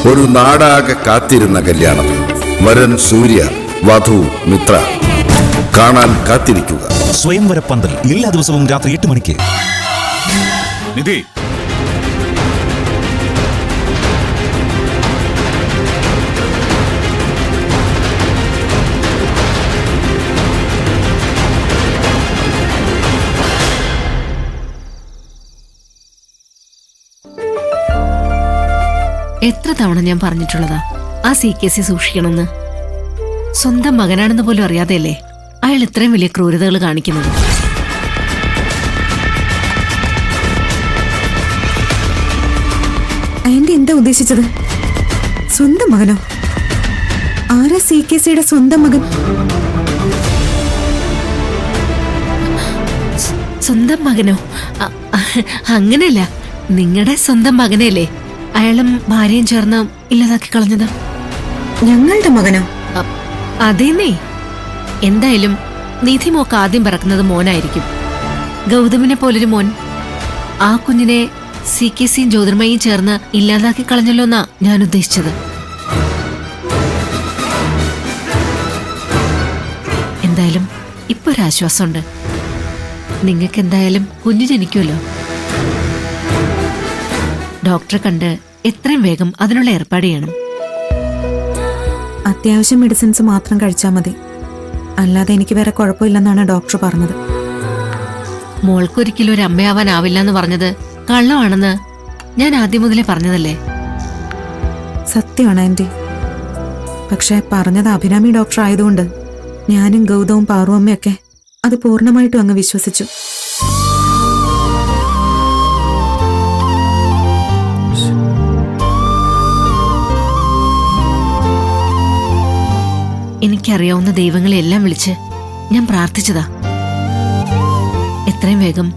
ഒരു നാടാകെ കാത്തിരുന്ന കല്യാണം. വരൻ സൂര്യ, വധു മിത്ര. കാണാൻ കാത്തിരിക്കുക. സ്വയംവര പന്തൽ എല്ലാ ദിവസവും രാത്രി 8 മണിക്ക്. നിധി, എത്ര തവണ ഞാൻ പറഞ്ഞിട്ടുള്ളതാ ആ CKC സൂക്ഷിക്കണമെന്ന്. സ്വന്തം മകനാണെന്ന് പോലും അറിയാതെയല്ലേ അയാൾ ഇത്രയും വലിയ ക്രൂരതകൾ കാണിക്കുന്നത്. ആന്റി എന്താ ഉദ്ദേശിച്ചത്? സ്വന്തം മകനോ? ആരാ CKCയുടെ സ്വന്തം മകൻ? സ്വന്തം മകനോ? അങ്ങനെയല്ല, നിങ്ങളുടെ സ്വന്തം മകനെയല്ലേ അയാളും ഭാര്യയും ചേർന്ന് ഇല്ലാതാക്കി കളഞ്ഞത്. ഞങ്ങളുടെ മകനോ? അതേന്നേ. എന്തായാലും നിധി മോക്ക് ആദ്യം പിറക്കുന്നത് മോനായിരിക്കും. ഗൗതമിനെ പോലൊരു മോൻ. ആ കുഞ്ഞിനെ CKCയും ജ്യോതിർമയും ചേർന്ന് ഇല്ലാതാക്കി കളഞ്ഞല്ലോ എന്നാ ഞാൻ ഉദ്ദേശിച്ചത്. എന്തായാലും ഇപ്പൊ ഒരാശ്വാസമുണ്ട്. നിങ്ങൾക്ക് എന്തായാലും കുഞ്ഞു ജനിക്കുമല്ലോ. ഡോക്ടറെ കണ്ട് എത്രയും വേഗം അതിനുള്ള ഏർപ്പാട് ചെയ്യണം. അത്യാവശ്യം മെഡിസിൻസ് മാത്രം കഴിച്ചാൽ മതി. അല്ലാതെ എനിക്ക് വേറെ കുഴപ്പമില്ലെന്നാണ് ഡോക്ടർ പറഞ്ഞത്. മോൾക്കൊരിക്കലും ഒരു അമ്മയാവാനാവില്ല എന്ന് പറഞ്ഞത് കള്ളമാണെന്ന് ഞാൻ ആദ്യം മുതലേ പറഞ്ഞതല്ലേ. സത്യമാണ് ആന്റി. പക്ഷെ പറഞ്ഞത് അഭിരാമി ഡോക്ടർ ആയതുകൊണ്ട് ഞാനും ഗൗതവും പാറുവമ്മയൊക്കെ അത് പൂർണ്ണമായിട്ടും അങ്ങ് വിശ്വസിച്ചു. എനിക്കറിയാവുന്ന ദൈവങ്ങളെല്ലാം വിളിച്ച് ഞാൻ പ്രാർത്ഥിച്ചതാ. എത്രയും വേഗം